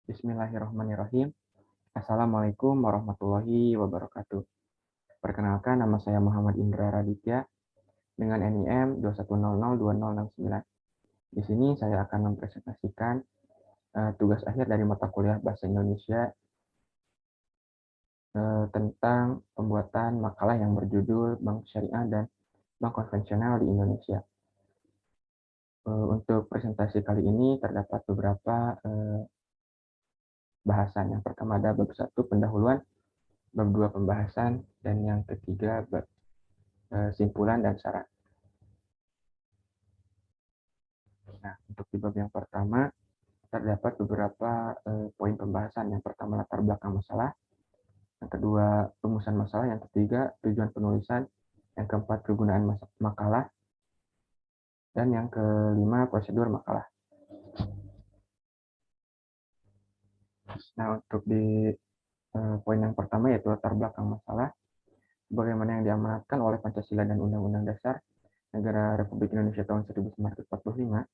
Bismillahirrahmanirrahim. Assalamualaikum warahmatullahi wabarakatuh. Perkenalkan, nama saya Muhammad Indra Raditya dengan NIM 2100209. Di sini saya akan mempresentasikan tugas akhir dari mata kuliah Bahasa Indonesia tentang pembuatan makalah yang berjudul Bank Syariah dan Bank Konvensional di Indonesia. Untuk presentasi kali ini terdapat beberapa bahasan. Yang pertama ada bab 1 pendahuluan, bab 2 pembahasan, dan yang ketiga bab simpulan dan syarat. Nah, untuk di bab yang pertama terdapat beberapa poin pembahasan. Yang pertama latar belakang masalah, yang kedua rumusan masalah, yang ketiga tujuan penulisan, yang keempat kegunaan makalah, dan yang kelima prosedur makalah. Nah, untuk di poin yang pertama yaitu latar belakang masalah, bagaimana yang diamanatkan oleh Pancasila dan Undang-Undang Dasar Negara Republik Indonesia tahun 1945,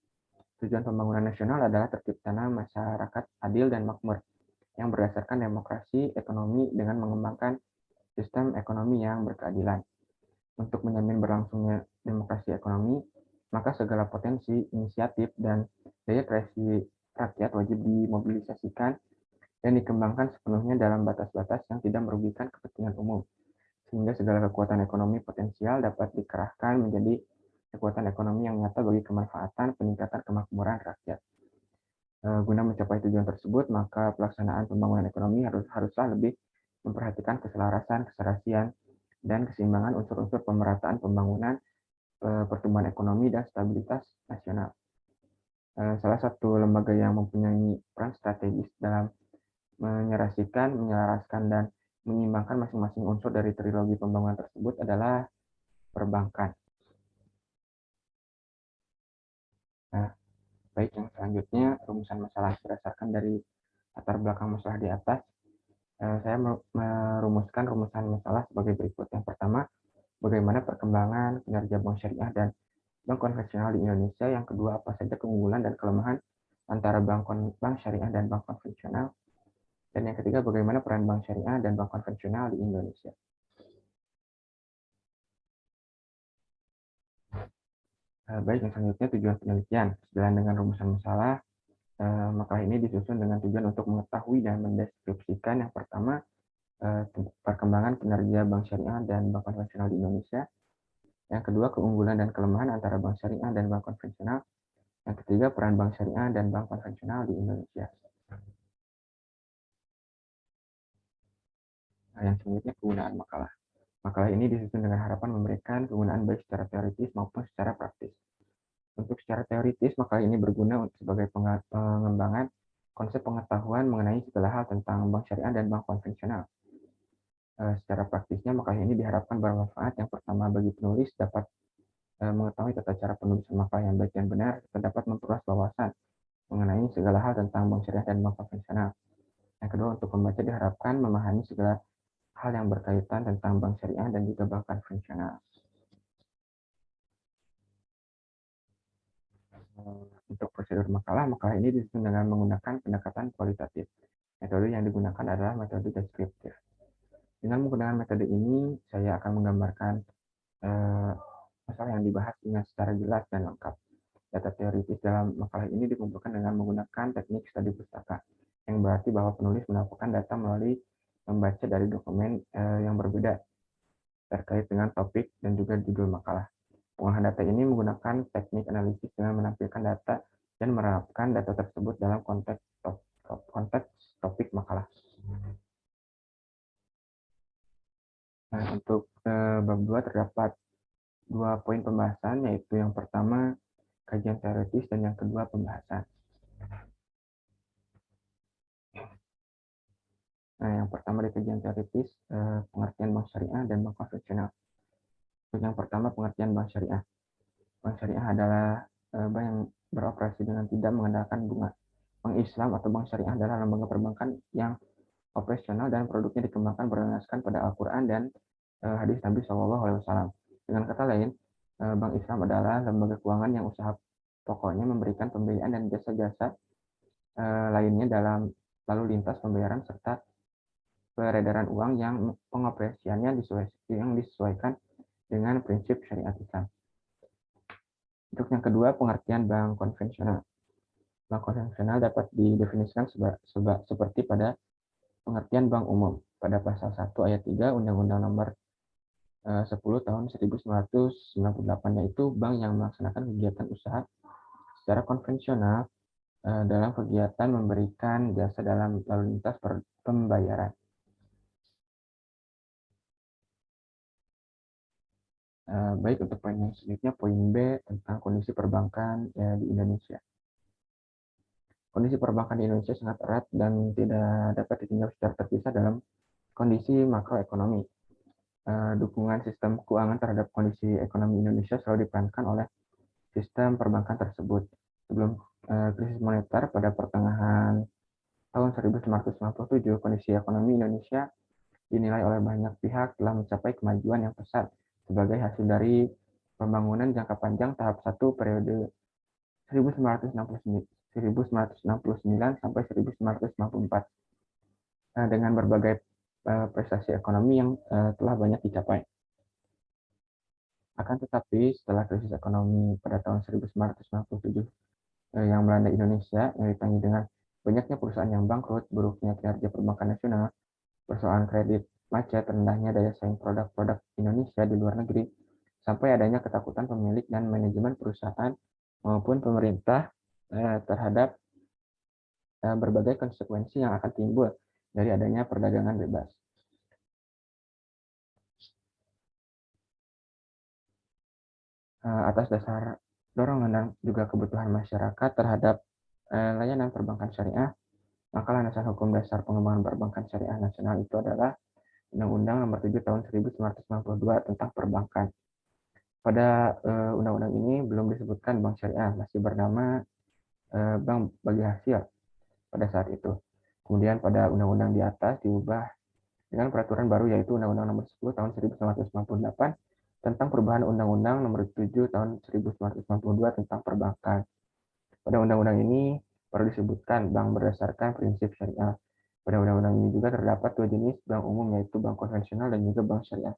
tujuan pembangunan nasional adalah terciptanya masyarakat adil dan makmur yang berdasarkan demokrasi ekonomi dengan mengembangkan sistem ekonomi yang berkeadilan. Untuk menjamin berlangsungnya demokrasi ekonomi, maka segala potensi, inisiatif, dan daya kreasi rakyat wajib dimobilisasikan dan dikembangkan sepenuhnya dalam batas-batas yang tidak merugikan kepentingan umum, sehingga segala kekuatan ekonomi potensial dapat dikerahkan menjadi kekuatan ekonomi yang nyata bagi kemanfaatan peningkatan kemakmuran rakyat. Guna mencapai tujuan tersebut, maka pelaksanaan pembangunan ekonomi haruslah lebih memperhatikan keselarasan, keserasian, dan keseimbangan unsur-unsur pemerataan pembangunan, pertumbuhan ekonomi, dan stabilitas nasional. Salah satu lembaga yang mempunyai peran strategis dalam menyerasikan, menyelaraskan, dan menyeimbangkan masing-masing unsur dari trilogi pembangunan tersebut adalah perbankan. Nah, baik, yang selanjutnya rumusan masalah berdasarkan dari latar belakang masalah di atas. Saya merumuskan rumusan masalah sebagai berikut. Yang pertama, bagaimana perkembangan kinerja bank syariah dan bank konvensional di Indonesia. Yang kedua, apa saja keunggulan dan kelemahan antara bank syariah dan bank konvensional. Dan yang ketiga, bagaimana peran bank syariah dan bank konvensional di Indonesia. Baik, yang selanjutnya tujuan penelitian. Sejalan dengan rumusan masalah, makalah ini disusun dengan tujuan untuk mengetahui dan mendeskripsikan yang pertama, perkembangan kinerja bank syariah dan bank konvensional di Indonesia. Yang kedua, keunggulan dan kelemahan antara bank syariah dan bank konvensional. Yang ketiga, peran bank syariah dan bank konvensional di Indonesia. Nah, yang selanjutnya kegunaan makalah. Makalah ini disusun dengan harapan memberikan kegunaan baik secara teoritis maupun secara praktis. Untuk secara teoritis, makalah ini berguna sebagai pengembangan konsep pengetahuan mengenai segala hal tentang bank syariah dan bank konvensional. Secara praktisnya, makalah ini diharapkan bermanfaat. Yang pertama, bagi penulis dapat mengetahui tata cara penulisan makalah yang baik dan benar, terdapat memperluas wawasan mengenai segala hal tentang bank syariah dan bank konvensional. Yang kedua, untuk pembaca diharapkan memahami segala hal yang berkaitan tentang bank syariah dan juga bank konvensional. Untuk prosedur makalah ini disusun dengan menggunakan pendekatan kualitatif. Metode yang digunakan adalah metode deskriptif. Dengan menggunakan metode ini, saya akan menggambarkan masalah yang dibahas dengan secara jelas dan lengkap. Data teoritis dalam makalah ini dikumpulkan dengan menggunakan teknik studi pustaka, yang berarti bahwa penulis mendapatkan data melalui membaca dari dokumen yang berbeda terkait dengan topik dan juga judul makalah. Pengolahan data ini menggunakan teknik analisis dengan menampilkan data dan menerapkan data tersebut dalam konteks topik makalah. Nah, untuk bab 2 terdapat 2 poin pembahasan, yaitu yang pertama kajian teoritis dan yang kedua pembahasan. Nah, yang pertama di kajian teoritis, pengertian bank syariah dan bank konvensional. Untuk yang pertama, pengertian bank syariah. Bank syariah adalah bank yang beroperasi dengan tidak mengandalkan bunga. Bank Islam atau bank syariah adalah lembaga perbankan yang operasional dan produknya dikembangkan berdasarkan pada Al-Quran dan hadis Nabi SAW. Dengan kata lain, Bank Islam adalah lembaga keuangan yang usaha pokoknya memberikan pembiayaan dan jasa-jasa lainnya dalam lalu lintas pembayaran serta peredaran uang yang pengoperasiannya disesuaikan dengan prinsip syariat Islam. Untuk yang kedua, pengertian bank konvensional. Bank konvensional dapat didefinisikan seperti pada pengertian bank umum pada pasal 1 ayat 3 Undang-Undang Nomor 10 tahun 1998, yaitu bank yang melaksanakan kegiatan usaha secara konvensional dalam kegiatan memberikan jasa dalam lalu lintas pembayaran. Baik, untuk poin yang selanjutnya, poin B tentang kondisi perbankan di Indonesia. Kondisi perbankan di Indonesia sangat erat dan tidak dapat ditinjau secara terpisah dalam kondisi makroekonomi. Dukungan sistem keuangan terhadap kondisi ekonomi Indonesia selalu diperankan oleh sistem perbankan tersebut. Sebelum krisis moneter pada pertengahan tahun 1997, kondisi ekonomi Indonesia dinilai oleh banyak pihak telah mencapai kemajuan yang pesat sebagai hasil dari pembangunan jangka panjang tahap 1 periode 1969 sampai 1994 dengan berbagai prestasi ekonomi yang telah banyak dicapai. Akan tetapi, setelah krisis ekonomi pada tahun 1997 yang melanda Indonesia, yang ditandai dengan banyaknya perusahaan yang bangkrut, buruknya kinerja perbankan nasional, persoalan kredit macet, rendahnya daya saing produk-produk Indonesia di luar negeri, sampai adanya ketakutan pemilik dan manajemen perusahaan maupun pemerintah terhadap berbagai konsekuensi yang akan timbul dari adanya perdagangan bebas. Atas dasar dorongan dan juga kebutuhan masyarakat terhadap layanan perbankan syariah, maka landasan hukum dasar pengembangan perbankan syariah nasional itu adalah Undang-Undang Nomor 7 Tahun 1992 tentang perbankan. Pada undang-undang ini belum disebutkan bank syariah, masih bernama bank bagi hasil pada saat itu. Kemudian pada undang-undang di atas diubah dengan peraturan baru, yaitu Undang-Undang Nomor 10 Tahun 1998 tentang perubahan Undang-Undang Nomor 7 Tahun 1992 tentang perbankan. Pada undang-undang ini baru disebutkan bank berdasarkan prinsip syariah. Pada undang-undang ini juga terdapat dua jenis bank umum, yaitu bank konvensional dan juga bank syariah.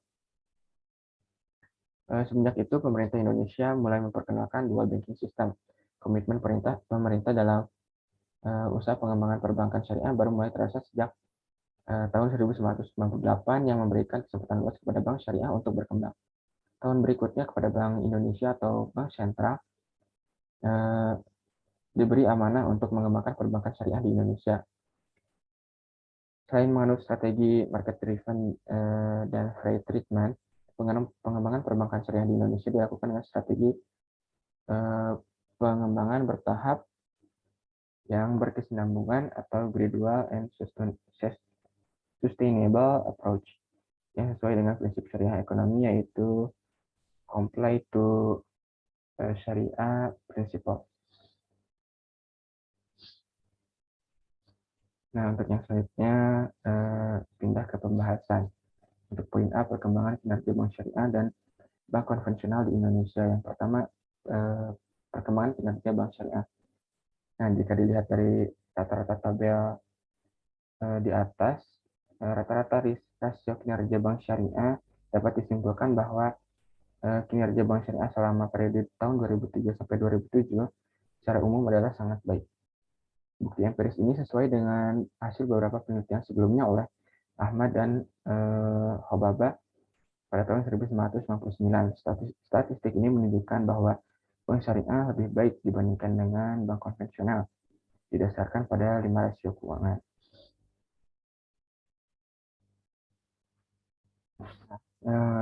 Semenjak itu, pemerintah Indonesia mulai memperkenalkan dual banking system. Komitmen pemerintah dalam usaha pengembangan perbankan syariah baru mulai terasa sejak tahun 1998 yang memberikan kesempatan luas kepada bank syariah untuk berkembang. Tahun berikutnya kepada Bank Indonesia atau Bank Sentral diberi amanah untuk mengembangkan perbankan syariah di Indonesia. Selain menganut strategi market driven dan free treatment, pengembangan perbankan syariah di Indonesia dilakukan dengan strategi pengembangan bertahap yang berkesinambungan atau gradual and sustainable approach yang sesuai dengan prinsip syariah ekonomi, yaitu comply to syariah principle. Nah, untuk yang selanjutnya pindah ke pembahasan. Untuk poin A, perkembangan kinerja bank syariah dan bank konvensional di Indonesia. Yang pertama, perkembangan kinerja bank syariah. Nah, jika dilihat dari rata-rata tabel di atas, rata-rata rasio kinerja bank syariah dapat disimpulkan bahwa kinerja bank syariah selama periode tahun 2003 sampai 2007 secara umum adalah sangat baik. Bukti empiris ini sesuai dengan hasil beberapa penelitian sebelumnya oleh Ahmad dan Hobaba pada tahun 1999. Statistik ini menunjukkan bahwa bank syariah lebih baik dibandingkan dengan bank konvensional, didasarkan pada 5 rasio keuangan.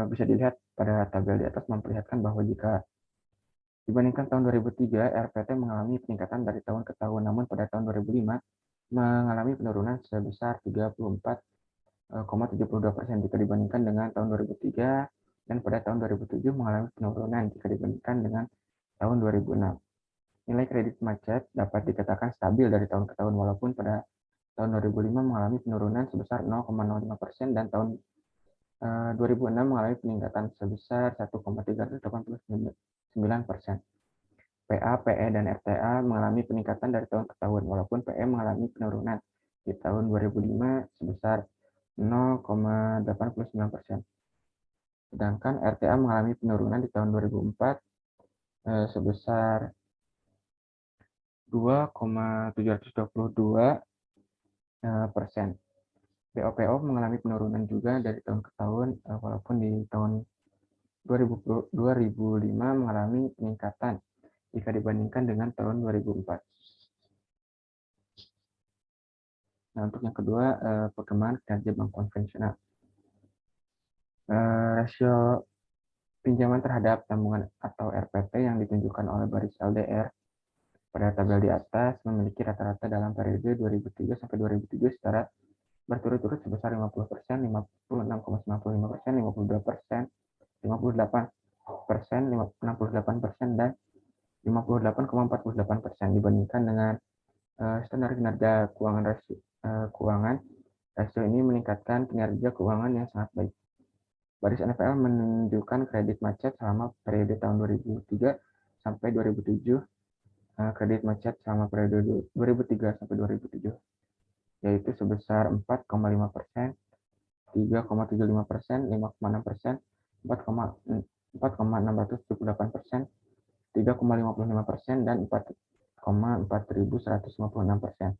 Bisa dilihat pada tabel di atas memperlihatkan bahwa jika dibandingkan tahun 2003, RPT mengalami peningkatan dari tahun ke tahun, namun pada tahun 2005 mengalami penurunan sebesar 34,72% jika dibandingkan dengan tahun 2003, dan pada tahun 2007 mengalami penurunan jika dibandingkan dengan tahun 2006. Nilai kredit macet dapat dikatakan stabil dari tahun ke tahun, walaupun pada tahun 2005 mengalami penurunan sebesar 0,05% dan tahun 2006 mengalami peningkatan sebesar 1,389%. PA, PE, dan RTA mengalami peningkatan dari tahun ke tahun, walaupun PE mengalami penurunan di tahun 2005 sebesar 0,89%. Sedangkan RTA mengalami penurunan di tahun 2004 sebesar 2,722%. BOPO mengalami penurunan juga dari tahun ke tahun, walaupun di tahun 2005 mengalami peningkatan jika dibandingkan dengan tahun 2004. Nah, untuk yang kedua, perkembangan kinerja bank konvensional. Rasio pinjaman terhadap tabungan atau RPT yang ditunjukkan oleh baris LDR pada tabel di atas memiliki rata-rata dalam periode 2003 sampai 2007 secara berturut-turut sebesar 50%, 56,95%, 52%, 58%, 68%, dan 58,48% dibandingkan dengan standar kinerja keuangan. Rasio ini meningkatkan kinerja keuangan yang sangat baik. Baris NPL menunjukkan kredit macet selama periode tahun 2003 sampai 2007, kredit macet selama periode 2003 sampai 2007, yaitu sebesar 4,5%, 3,75%, 5,6%, 4,678%, 3,55%, dan 4,4156%.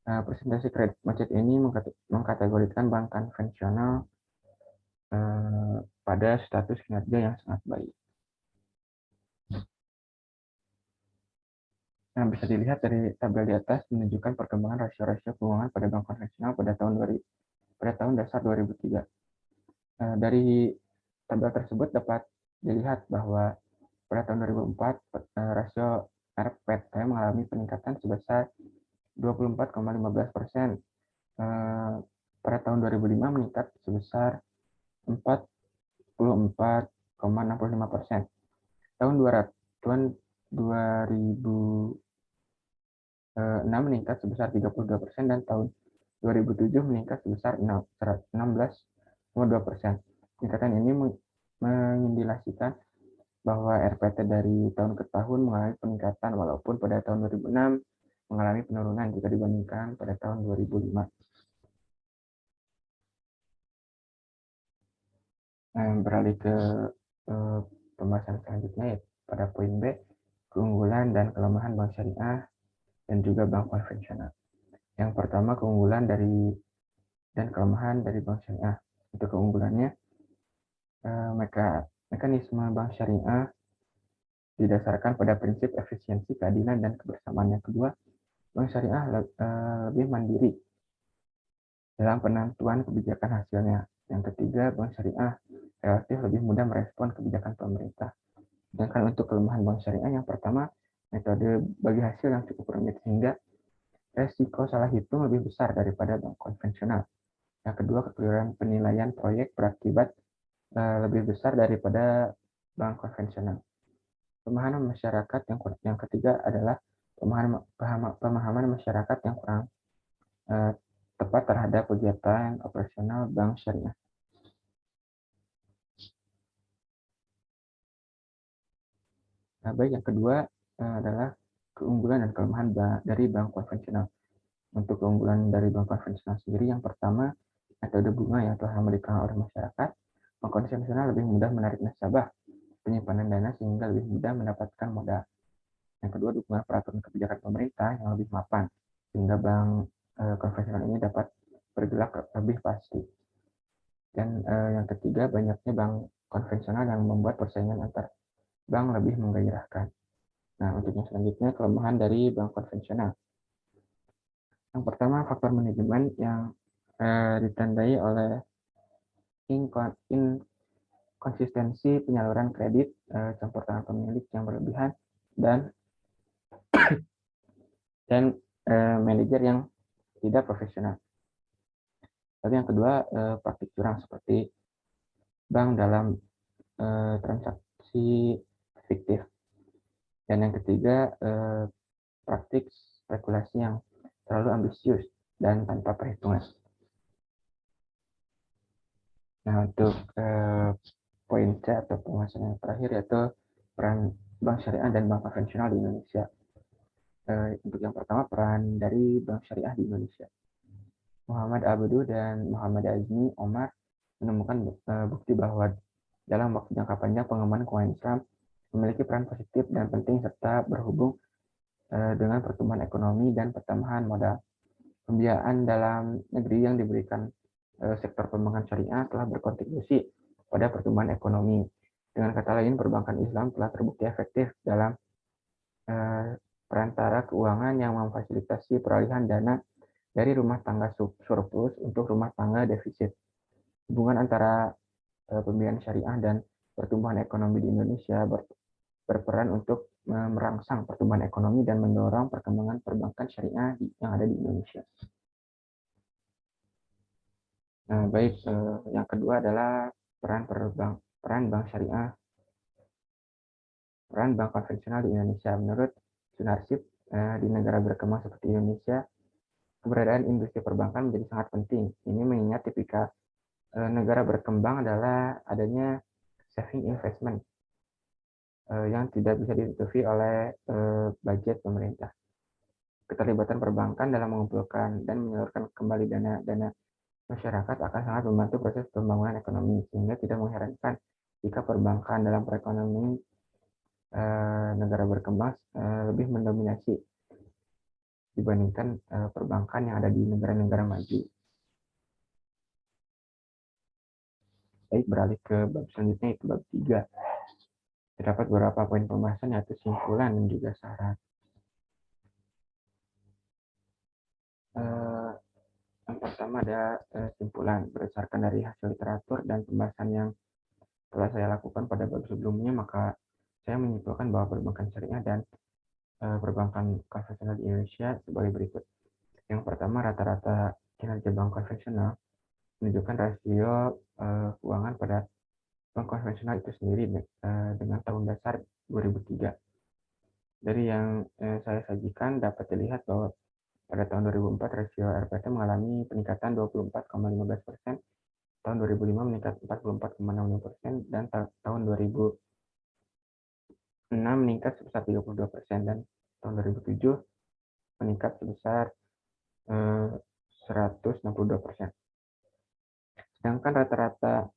Presentasi kredit macet ini mengkategorikan bank konvensional pada status kinerja yang sangat baik. Nah, bisa dilihat dari tabel di atas menunjukkan perkembangan rasio-rasio keuangan pada bank konvensional pada tahun dasar 2003. Dari tabel tersebut dapat dilihat bahwa pada tahun 2004 rasio RPT mengalami peningkatan sebesar 24,15%. Pada tahun 2005 meningkat sebesar 44,65%. Tahun 2006 meningkat sebesar 32%, dan tahun 2007 meningkat sebesar 16,2%. Peningkatan ini mengindikasikan bahwa RPT dari tahun ke tahun mengalami peningkatan, walaupun pada tahun 2006 mengalami penurunan jika dibandingkan pada tahun 2005. Beralih ke pembahasan selanjutnya, ya, pada poin B, keunggulan dan kelemahan bank syariah dan juga bank konvensional. Yang pertama, keunggulan dan kelemahan dari bank syariah. Untuk keunggulannya, mekanisme bank syariah didasarkan pada prinsip efisiensi, keadilan, dan kebersamaan. Yang kedua, bank syariah lebih mandiri dalam penentuan kebijakan hasilnya. Yang ketiga, bank syariah relatif lebih mudah merespon kebijakan pemerintah. Sedangkan untuk kelemahan bank syariah, yang pertama, metode bagi hasil yang cukup rumit sehingga resiko salah hitung lebih besar daripada bank konvensional. Yang kedua, kekeliruan penilaian proyek berakibat lebih besar daripada bank konvensional. Pemahaman masyarakat yang ketiga adalah pemahaman masyarakat yang kurang tepat terhadap kegiatan operasional bank syariah. Nah, baik, yang kedua adalah keunggulan dan kelemahan dari bank konvensional. Untuk keunggulan dari bank konvensional sendiri, yang pertama, metode bunga yang telah diberikan oleh masyarakat. Bank konvensional lebih mudah menarik nasabah penyimpanan dana sehingga lebih mudah mendapatkan modal. Yang kedua, dukungan peraturan kebijakan pemerintah yang lebih mapan sehingga bank konvensional ini dapat bergerak lebih pasti. Dan yang ketiga, banyaknya bank konvensional yang membuat persaingan antar bank lebih menggairahkan. Nah, untuk yang selanjutnya, kelemahan dari bank konvensional. Yang pertama, faktor manajemen yang ditandai oleh inkonsistensi penyaluran kredit, campur tangan pemilik yang berlebihan, dan manajer yang tidak profesional. Lalu yang kedua, praktik curang seperti bank dalam transaksi fiktif. Dan yang ketiga, praktik spekulasi yang terlalu ambisius dan tanpa perhitungan. Nah, untuk poin C atau pembahasan yang terakhir, yaitu peran bank syariah dan bank konvensional di Indonesia. Untuk yang pertama, peran dari bank syariah di Indonesia. Muhammad Abdu dan Muhammad Azmi Omar menemukan bukti bahwa dalam waktu jangka panjang pengembangan keuangan Islam memiliki peran positif dan penting serta berhubung dengan pertumbuhan ekonomi dan pertambahan modal. Pembiayaan dalam negeri yang diberikan sektor perbankan syariah telah berkontribusi pada pertumbuhan ekonomi. Dengan kata lain, perbankan Islam telah terbukti efektif dalam perantara keuangan yang memfasilitasi peralihan dana dari rumah tangga surplus untuk rumah tangga defisit. Hubungan antara pembiayaan syariah dan pertumbuhan ekonomi di Indonesia berperan untuk merangsang pertumbuhan ekonomi dan mendorong perkembangan perbankan syariah yang ada di Indonesia. Nah, baik, yang kedua adalah peran bank syariah, peran bank konvensional di Indonesia. Menurut Sunarsip, di negara berkembang seperti Indonesia, keberadaan industri perbankan menjadi sangat penting. Ini mengingat tipikal negara berkembang adalah adanya saving investment yang tidak bisa ditutupi oleh budget pemerintah. Keterlibatan perbankan dalam mengumpulkan dan menyalurkan kembali dana masyarakat akan sangat membantu proses pembangunan ekonomi, sehingga tidak mengherankan jika perbankan dalam perekonomian negara berkembang lebih mendominasi dibandingkan perbankan yang ada di negara-negara maju. Baik, beralih ke bab selanjutnya, itu bab 3. Terdapat beberapa poin pembahasan, yaitu simpulan dan juga syarat. Yang pertama ada simpulan. Berdasarkan dari hasil literatur dan pembahasan yang telah saya lakukan pada bab sebelumnya, maka saya menyimpulkan bahwa perbankan syariah dan perbankan konvensional di Indonesia sebagai berikut. Yang pertama, rata-rata kinerja bank konvensional menunjukkan rasio keuangan pada bank konvensional itu sendiri dengan tahun dasar 2003. Dari yang saya sajikan dapat dilihat bahwa pada tahun 2004 rasio RPT mengalami peningkatan 24,15%, tahun 2005 meningkat 44,65%, dan tahun 2006 meningkat sebesar 32%, dan tahun 2007 meningkat sebesar 162%. Sedangkan rata-rata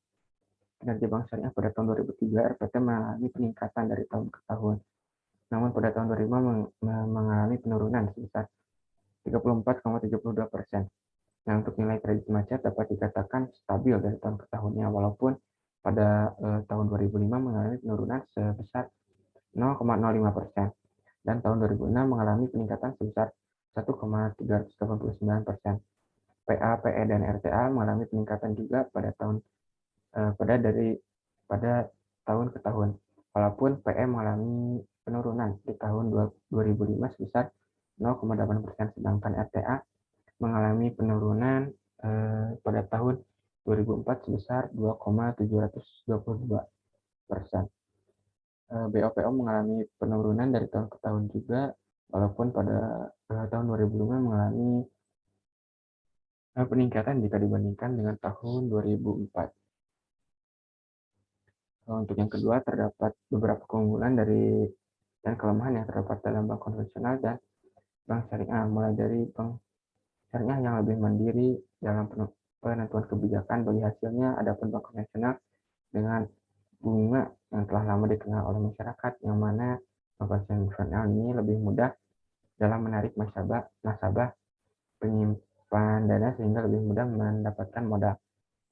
kinerja bank syariah pada tahun 2003 RPT mengalami peningkatan dari tahun ke tahun. Namun pada tahun 2005 mengalami penurunan sebesar 34,72%. Nah, untuk nilai kredit macet dapat dikatakan stabil dari tahun ke tahunnya, walaupun pada tahun 2005 mengalami penurunan sebesar 0,05%, dan tahun 2006 mengalami peningkatan sebesar 1,389%. PA, PE, dan RTA mengalami peningkatan juga pada tahun ke tahun, walaupun PE mengalami penurunan di tahun 2005 sebesar 0,8%, sedangkan RTA mengalami penurunan pada tahun 2004 sebesar 2,722%. BOPO mengalami penurunan dari tahun ke tahun juga, walaupun pada tahun 2005 mengalami peningkatan jika dibandingkan dengan tahun 2004. Untuk yang kedua, terdapat beberapa keunggulan dan kelemahan yang terdapat dalam bank konvensional dan bank syariah, mulai dari bank syariah yang lebih mandiri dalam penentuan kebijakan bagi hasilnya, adapun bank konvensional dengan bunga yang telah lama dikenal oleh masyarakat, yang mana bank konvensional ini lebih mudah dalam menarik nasabah penyimpan dana sehingga lebih mudah mendapatkan modal.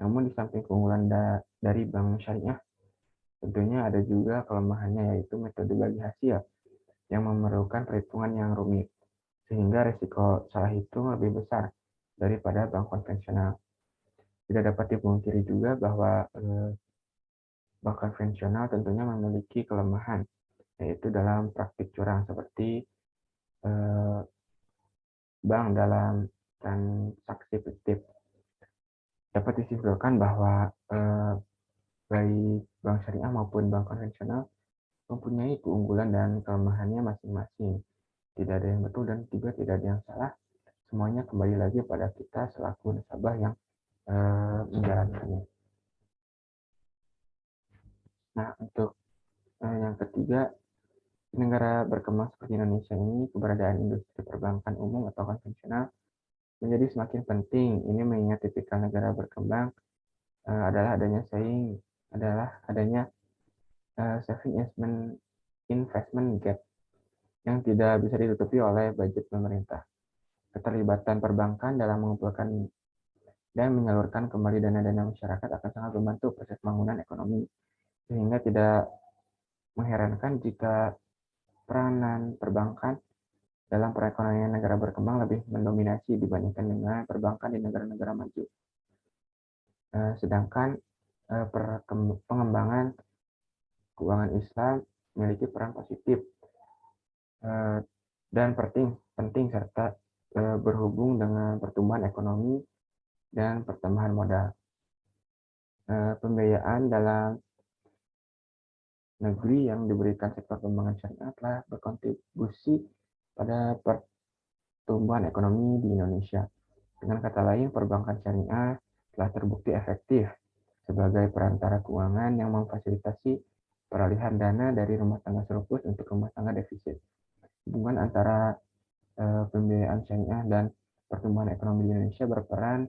Namun di samping keunggulan dari bank syariah, tentunya ada juga kelemahannya, yaitu metode bagi hasil yang memerlukan perhitungan yang rumit, sehingga risiko salah hitung lebih besar daripada bank konvensional. Tidak dapat dipungkiri juga bahwa bank konvensional tentunya memiliki kelemahan, yaitu dalam praktik curang seperti bank dalam transaksi fiktif. Dapat disimpulkan bahwa baik bank syariah maupun bank konvensional mempunyai keunggulan dan kelemahannya masing-masing. Tidak ada yang betul dan juga tidak ada yang salah. Semuanya kembali lagi pada kita selaku nasabah yang menjalankannya. Nah, untuk yang ketiga, di negara berkembang seperti Indonesia ini, keberadaan industri perbankan umum atau konvensional menjadi semakin penting. Ini mengingat tipikal negara berkembang adalah adanya saving investment gap yang tidak bisa ditutupi oleh budget pemerintah. Keterlibatan perbankan dalam mengumpulkan dan menyalurkan kembali dana-dana masyarakat akan sangat membantu proses pembangunan ekonomi, sehingga tidak mengherankan jika peranan perbankan dalam perekonomian negara berkembang lebih mendominasi dibandingkan dengan perbankan di negara-negara maju. Sedangkan pengembangan keuangan Islam memiliki peran positif dan penting serta berhubung dengan pertumbuhan ekonomi dan pertambahan modal. Pembiayaan dalam negeri yang diberikan sektor pengembangan syariah telah berkontribusi pada pertumbuhan ekonomi di Indonesia. Dengan kata lain, perbankan syariah telah terbukti efektif sebagai perantara keuangan yang memfasilitasi peralihan dana dari rumah tangga surplus untuk rumah tangga defisit. Hubungan antara pembiayaan syariah dan pertumbuhan ekonomi di Indonesia berperan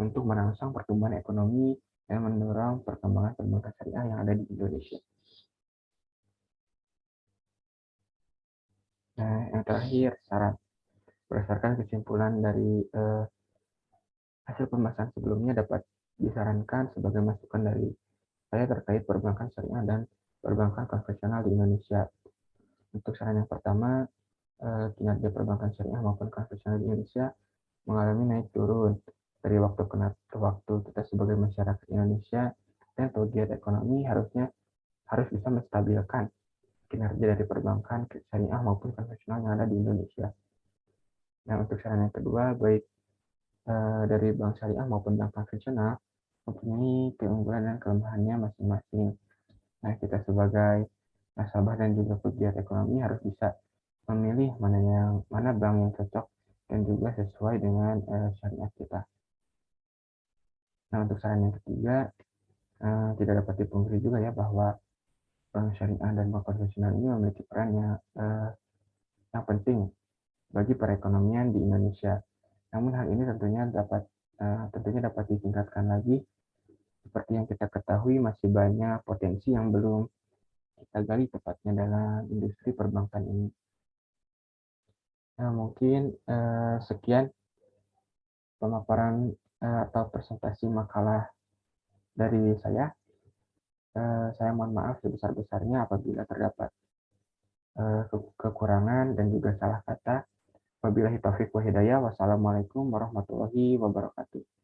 untuk merangsang pertumbuhan ekonomi dan mendorong perkembangan perbankan syariah yang ada di Indonesia. Nah, yang terakhir, syarat. Berdasarkan kesimpulan dari hasil pembahasan sebelumnya dapat disarankan sebagai masukan dari saya terkait perbankan syariah dan perbankan konvensional di Indonesia. Untuk saran yang pertama, kinerja perbankan syariah maupun konvensional di Indonesia mengalami naik turun dari waktu ke waktu. Kita sebagai masyarakat Indonesia dan pegiat ekonomi harus bisa menstabilkan kinerja dari perbankan syariah maupun konvensional yang ada di Indonesia. Nah, untuk saran yang kedua, baik dari bank syariah maupun bank konvensional mempunyai keunggulan dan kelemahannya masing-masing. Nah, kita sebagai nasabah dan juga pegiat ekonomi harus bisa memilih mana bank yang cocok dan juga sesuai dengan syariat kita. Nah, untuk saran yang ketiga, tidak dapat dipungkiri juga ya bahwa bank syariah dan bank konvensional ini memiliki peran yang penting bagi perekonomian di Indonesia. Namun hal ini tentunya dapat ditingkatkan lagi. Seperti yang kita ketahui, masih banyak potensi yang belum kita gali tepatnya dalam industri perbankan ini. Nah, mungkin sekian pemaparan atau presentasi makalah dari saya. Saya mohon maaf sebesar-besarnya apabila terdapat kekurangan dan juga salah kata. Wabillahi taufiq wa hidayah. Wassalamualaikum warahmatullahi wabarakatuh.